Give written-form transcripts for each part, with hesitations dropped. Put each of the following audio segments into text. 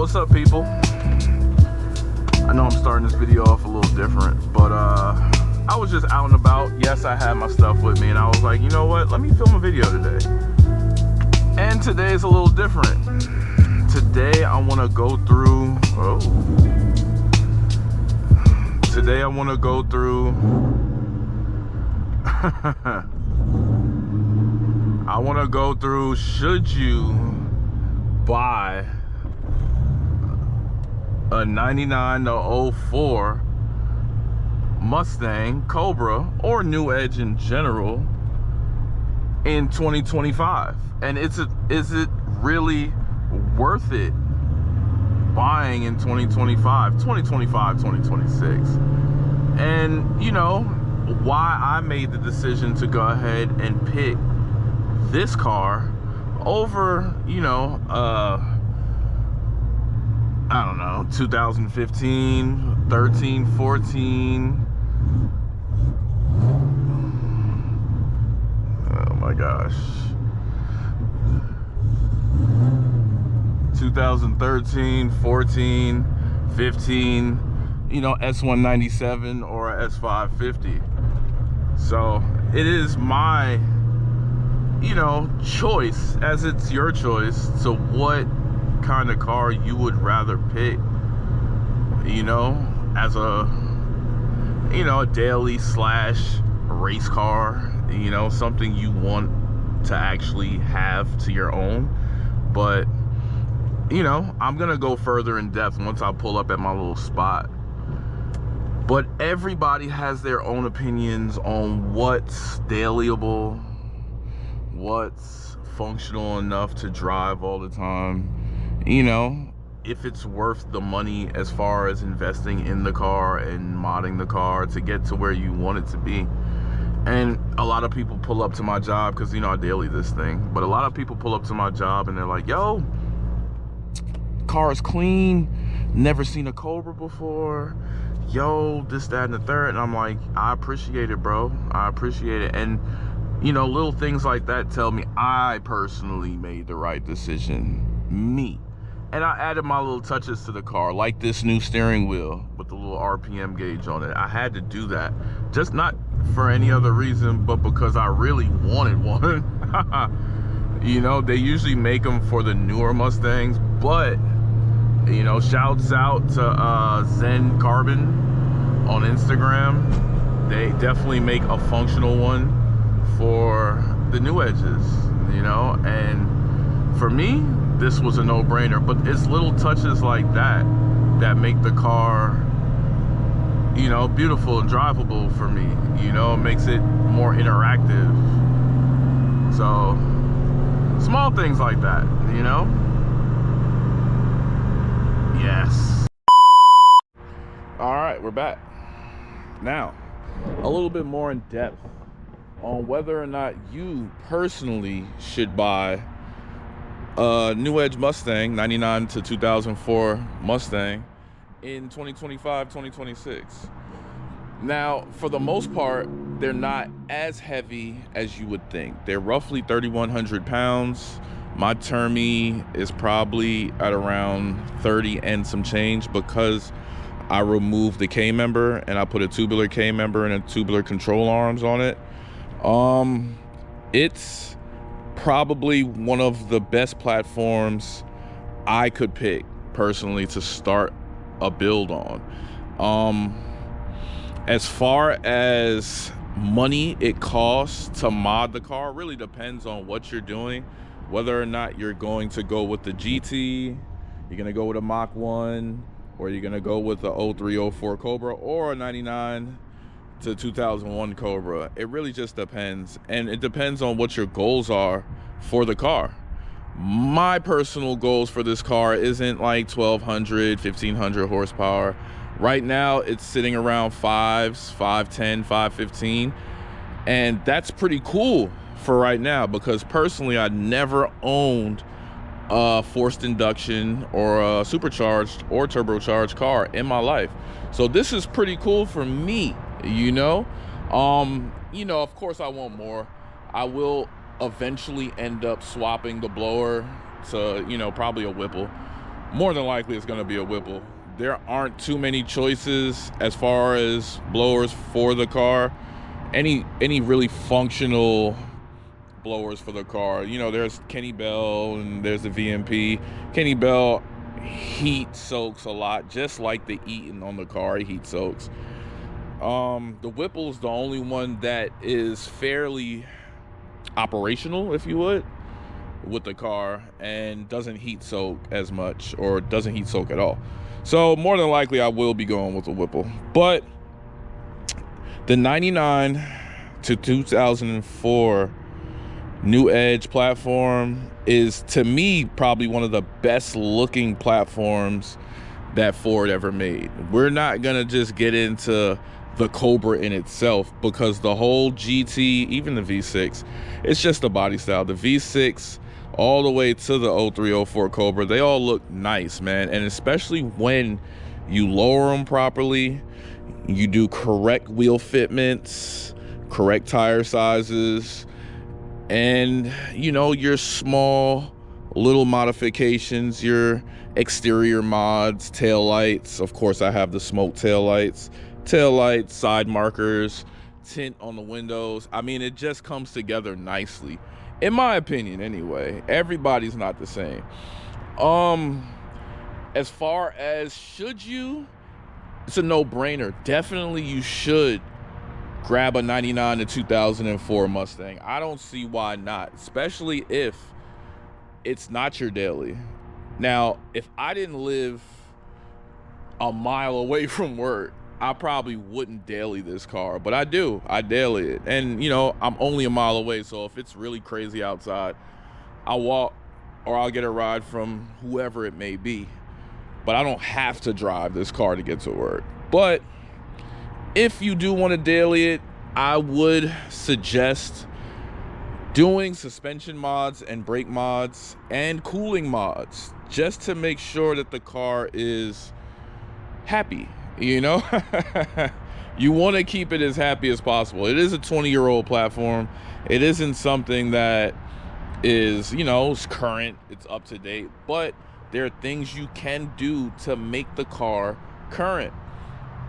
What's up, people? I know I'm starting this video off a little different, but I was just out and about. Yes, I had my stuff with me, and I was like, you know what? Let me film a video today. And today is a little different. Today I want to go through. Today I want to go through. I want to go through. Should you buy a 99 to 04 Mustang Cobra or New Edge in general in 2025? And is it really worth it buying in 2025, 2026? And you know why I made the decision to go ahead and pick this car over, you know, I don't know, 2015, 13, 14. Oh my gosh. 2013, 14, 15, you know, S197 or S550. So it is my, you know, choice, as it's your choice, to what kind of car you would rather pick, you know, as a, you know, a daily slash race car, you know, something you want to actually have to your own. But you know, I'm gonna go further in depth once I pull up at my little spot. But everybody has their own opinions on what's dailyable, what's functional enough to drive all the time, you know, if it's worth the money as far as investing in the car and modding the car to get to where you want it to be. And a lot of people pull up to my job, because, you know, I daily this thing, but a lot of people pull up to my job and they're like, yo, car is clean, never seen a Cobra before, yo, this, that, and the third. And I'm like, I appreciate it, bro. I appreciate it. And you know, little things like that tell me I personally made the right decision, me. And I added my little touches to the car, like this new steering wheel with the little RPM gauge on it. I had to do that, just not for any other reason, but because I really wanted one. You know, they usually make them for the newer Mustangs, but you know, shouts out to Zen Carbon on Instagram. They definitely make a functional one for the new edges, you know. And for me, this was a no-brainer. But it's little touches like that that make the car, you know, beautiful and drivable for me. You know, it makes it more interactive. So small things like that, you know. Yes. All right, we're back. Now, a little bit more in depth on whether or not you personally should buy a New Edge Mustang, 99 to 2004 Mustang in 2025, 2026. Now, for the most part, they're not as heavy as you would think. They're roughly 3,100 pounds. My Termi is probably at around 30 and some change, because I removed the K-member and I put a tubular K-member and a tubular control arms on it. It's probably one of the best platforms I could pick personally to start a build on. As far as money it costs to mod the car, really depends on what you're doing. Whether or not you're going to go with the GT, you're going to go with a Mach 1, or you're going to go with the 0304 Cobra or a 99 to 2001 Cobra. It really just depends. And it depends on what your goals are for the car. My personal goals for this car isn't like 1,200, 1,500 horsepower. Right now, it's sitting around 5s, 510, 515. And that's pretty cool for right now, because personally I never owned a forced induction or a supercharged or turbocharged car in my life. So this is pretty cool for me, you know. You know, of course I want more. I will eventually end up swapping the blower to, you know, probably a Whipple. more than likely it's going to be a Whipple. There aren't too many choices as far as blowers for the car. Any really functional blowers for the car. You know, there's Kenny Bell and there's the VMP. Kenny Bell heat soaks a lot, just like the Eaton on the car, it heat soaks. The Whipple's the only one that is fairly operational, if you would, with the car, and doesn't heat soak as much, or doesn't heat soak at all. So more than likely I will be going with the Whipple. But the 99 to 2004 New Edge platform is, to me, probably one of the best looking platforms that Ford ever made. We're not gonna just get into the Cobra in itself, because the whole GT, even the V6, it's just a body style. The V6 all the way to the 0304 Cobra, they all look nice, man. And especially when you lower them properly, you do correct wheel fitments, correct tire sizes, and you know, your small little modifications, your exterior mods, tail lights. Of course, I have the smoke tail lights, side markers, tint on the windows. I mean, it just comes together nicely, in my opinion anyway. Everybody's not the same. As far as should you, it's a no-brainer. Definitely you should grab a 99 to 2004 Mustang. I don't see why not, especially if it's not your daily. Now, if I didn't live a mile away from work, I probably wouldn't daily this car, but I do. I daily it. And you know, I'm only a mile away, so if it's really crazy outside, I'll walk or I'll get a ride from whoever it may be. But I don't have to drive this car to get to work. But if you do want to daily it, I would suggest doing suspension mods and brake mods and cooling mods, just to make sure that the car is happy. You know, you want to keep it as happy as possible. It is a 20-year-old platform. It isn't something that is, you know, it's current, it's up to date, but there are things you can do to make the car current.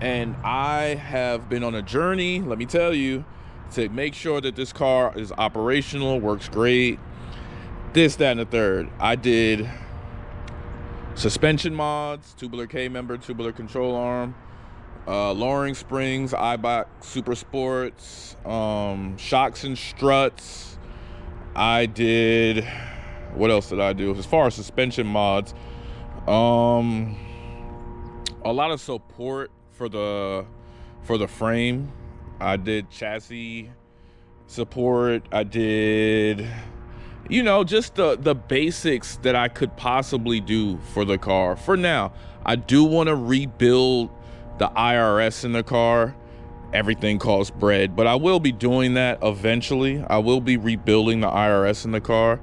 And I have been on a journey, let me tell you, to make sure that this car is operational, works great, this, that, and the third. I did suspension mods, tubular K-member, tubular control arm, lowering springs, Eibach Super Sports, shocks and struts. I did, what else did I do? As far as suspension mods, a lot of support for the frame. I did chassis support. I did, you know, just the basics that I could possibly do for the car. For now, I do want to rebuild the IRS in the car. Everything costs bread, but I will be doing that eventually. I will be rebuilding the IRS in the car.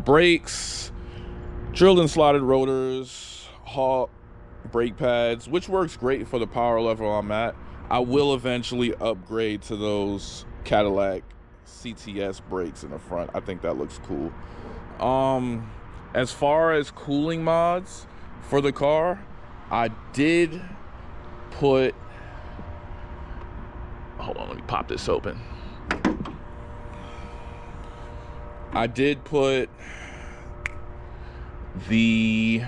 Brakes, drilled and slotted rotors, Hawk brake pads, which works great for the power level I'm at. I will eventually upgrade to those Cadillac CTS brakes in the front. I think that looks cool. As far as cooling mods for the car, I did put, hold on, let me pop this open. I did put the,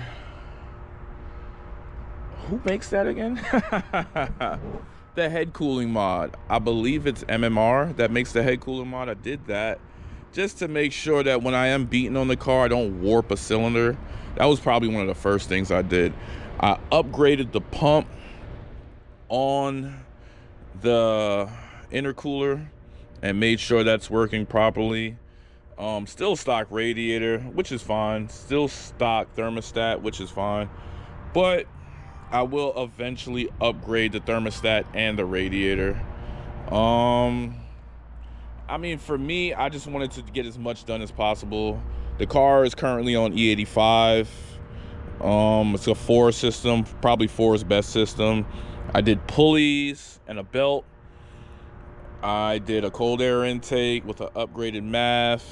who makes that again? The head cooling mod. I believe it's MMR that makes the head cooling mod. I did that just to make sure that when I am beating on the car, I don't warp a cylinder. That was probably one of the first things I did. I upgraded the pump on the intercooler and made sure that's working properly. Still stock radiator, which is fine. Still stock thermostat, which is fine. But I will eventually upgrade the thermostat and the radiator. I mean, for me, I just wanted to get as much done as possible. The car is currently on E85. It's a 4 system, probably 4's best system. I did pulleys and a belt. I did a cold air intake with an upgraded MAF.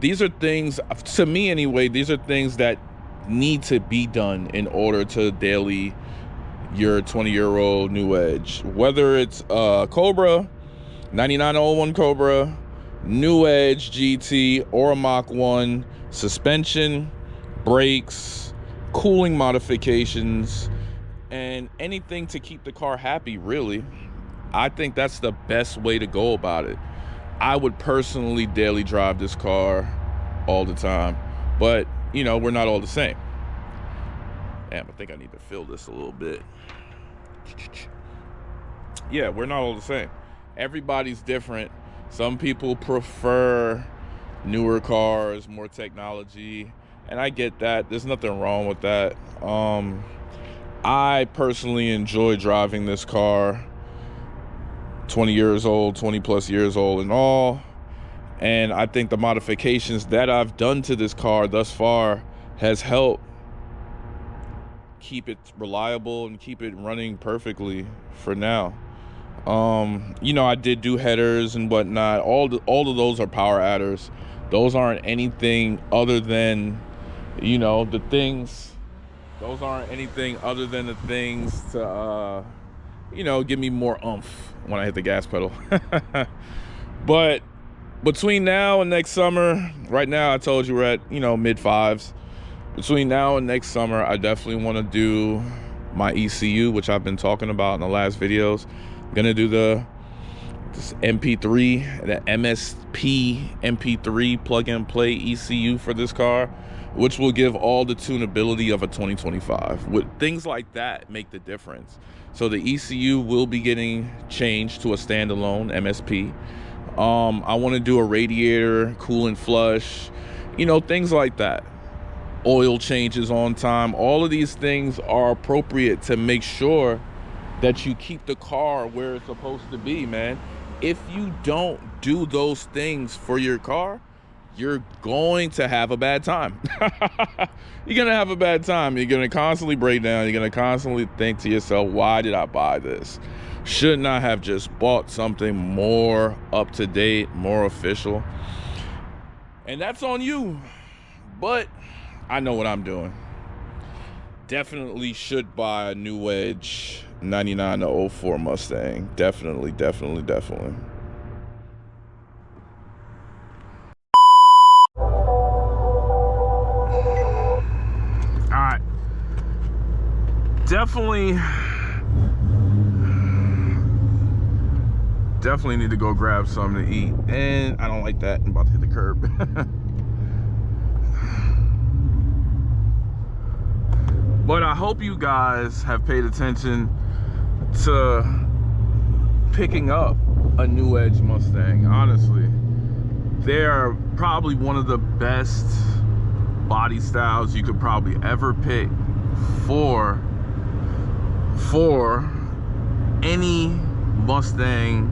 These are things, to me anyway, these are things that need to be done in order to daily your 20-year-old new Edge. Whether it's Cobra, 9901 Cobra, new Edge GT, or a Mach 1, suspension, brakes, cooling modifications, and anything to keep the car happy, really. I think that's the best way to go about it. I would personally daily drive this car all the time, but you know, we're not all the same. Damn, I think I need to fill this a little bit. Yeah, we're not all the same. Everybody's different. Some people prefer newer cars, more technology, and I get that. There's nothing wrong with that. I personally enjoy driving this car. 20 years old, 20 plus years old and all. And I think the modifications that I've done to this car thus far has helped keep it reliable and keep it running perfectly for now. You know, I did do headers and whatnot. All of those are power adders. Those aren't anything other than, you know, the things. Those aren't anything other than the things to, you know, give me more oomph when I hit the gas pedal. But between now and next summer, right now I told you we're at, you know, mid fives. Between now and next summer, I definitely want to do my ECU, which I've been talking about in the last videos. I'm gonna do this MP3, the MSP MP3 plug and play ECU for this car, which will give all the tunability of a 2025. With things like that make the difference. So the ECU will be getting changed to a standalone MSP. I want to do a radiator, coolant flush, you know, things like that. Oil changes on time. All of these things are appropriate to make sure that you keep the car where it's supposed to be, man. If you don't do those things for your car, you're going to have a bad time. You're gonna have a bad time. You're gonna constantly break down. You're gonna constantly think to yourself, why did I buy this? Shouldn't I have just bought something more up to date, more official? And that's on you. But I know what I'm doing. Definitely should buy a new Edge 99 to 04 Mustang. Definitely. Alright. Definitely need to go grab something to eat. And I don't like that. I'm about to hit the curb. But I hope you guys have paid attention to picking up a new Edge Mustang. Honestly, they're probably one of the best body styles you could probably ever pick for any Mustang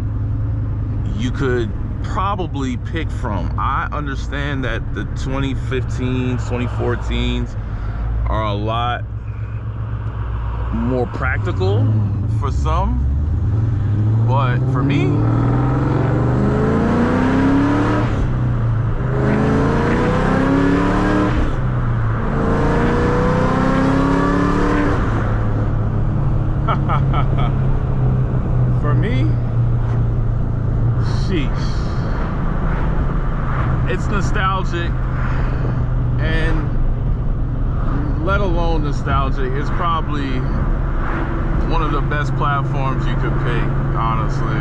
you could probably pick from. I understand that the 2015s, 2014s are a lot more practical for some, but for me, sheesh, it's nostalgic, and let alone nostalgic, it's probably one of the best platforms you could pick, honestly.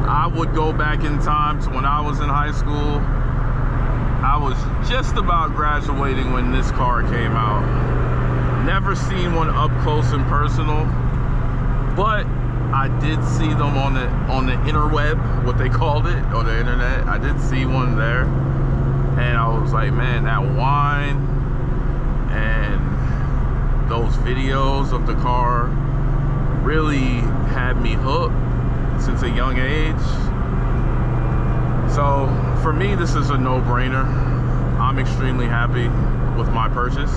I would go back in time to when I was in high school. I was just about graduating when this car came out. Never seen one up close and personal, but I did see them on the interweb, what they called it, or the internet. I did see one there, and I was like, man, that whine and those videos of the car really had me hooked since a young age. So for me, this is a no-brainer. I'm extremely happy with my purchase.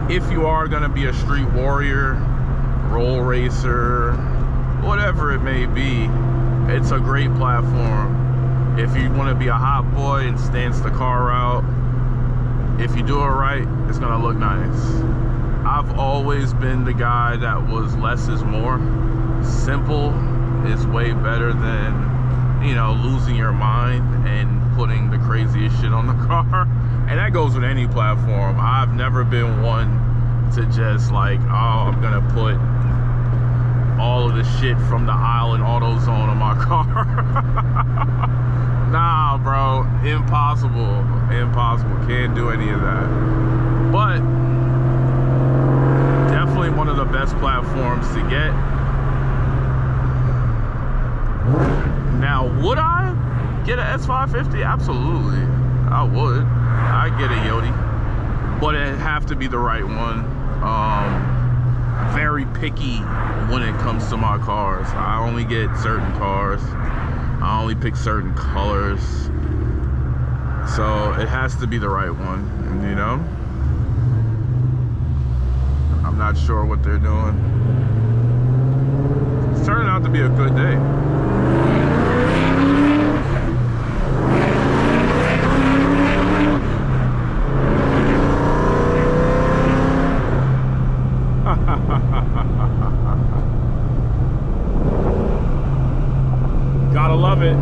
If you are gonna be a street warrior, roll racer, whatever it may be, it's a great platform If you want to be a hot boy and stance the car out, if you do it right, it's gonna look nice. I've always been the guy that was less is more. Simple is way better than, you know, losing your mind and putting the craziest shit on the car. And that goes with any platform. I've never been one to just like, oh, I'm gonna put all of the shit from the aisle and AutoZone on my car. Nah, bro, impossible, impossible. Can't do any of that. But definitely one of the best platforms to get. Now, would I get an S550? Absolutely, I would. I'd get a Yodi, but it'd have to be the right one. Very picky when it comes to my cars. I only get certain cars. I only pick certain colors. So it has to be the right one, you know? I'm not sure what they're doing. It's turning out to be a good day. Gotta love it.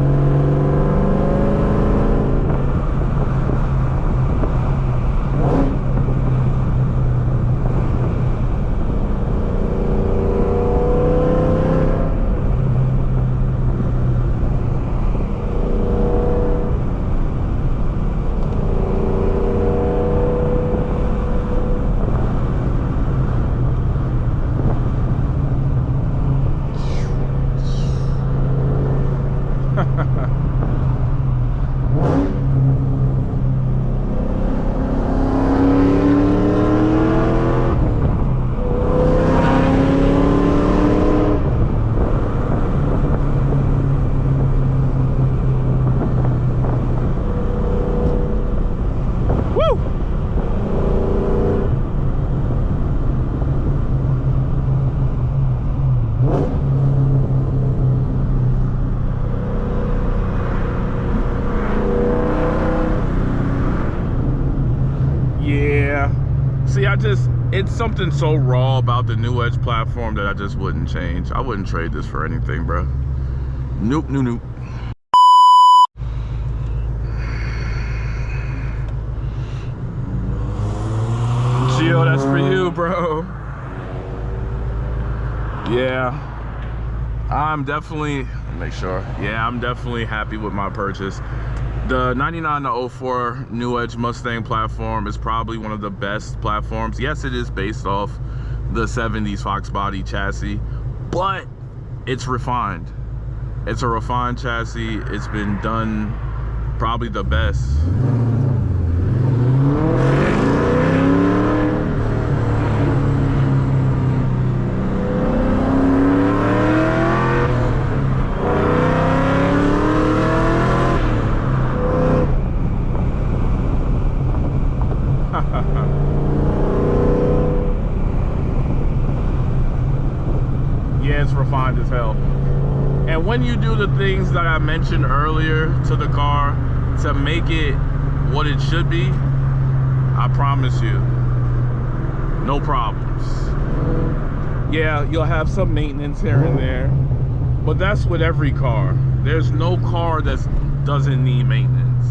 See, it's something so raw about the New Edge platform that I just wouldn't change. I wouldn't trade this for anything, bro. Nope, nope, nope. Gio, that's for you, bro. Yeah, I'm definitely, make sure. Yeah, I'm definitely happy with my purchase. The 99 to 04 New Edge Mustang platform is probably one of the best platforms. Yes, it is based off the 70s Fox body chassis, but it's refined. It's a refined chassis. It's been done probably the best. Yeah, it's refined as hell. And when you do the things that I mentioned earlier to the car to make it what it should be, I promise you, no problems. Yeah, you'll have some maintenance here and there, but that's with every car. There's no car that doesn't need maintenance.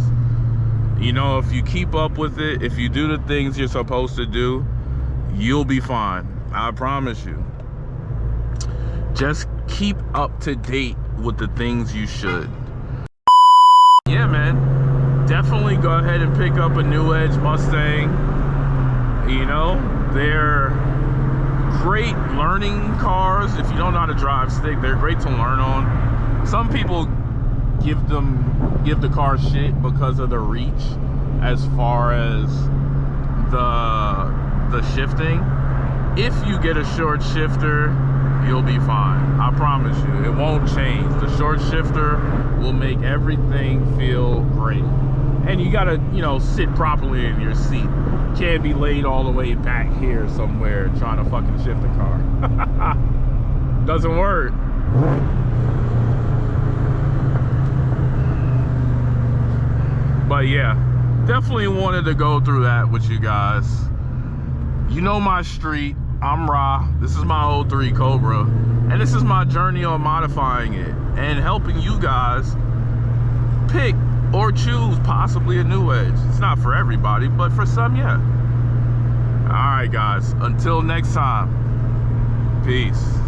You know, if you keep up with it, if you do the things you're supposed to do, you'll be fine. I promise you. Just keep up to date with the things you should. Yeah, man. Definitely go ahead and pick up a New Edge Mustang. You know, they're great learning cars. If you don't know how to drive stick, they're great to learn on. Some people give the car shit because of the reach as far as the shifting. If you get a short shifter, you'll be fine. I promise you, it won't change. The short shifter will make everything feel great. And you gotta, you know, sit properly in your seat. Can't be laid all the way back here somewhere trying to fucking shift the car. Doesn't work. But yeah, definitely wanted to go through that with you guys. You know my street. I'm Ra. This is my 03 Cobra, and this is my journey on modifying it and helping you guys pick or choose possibly a new edge. It's not for everybody, but for some, yeah. All right, guys. Until next time. Peace.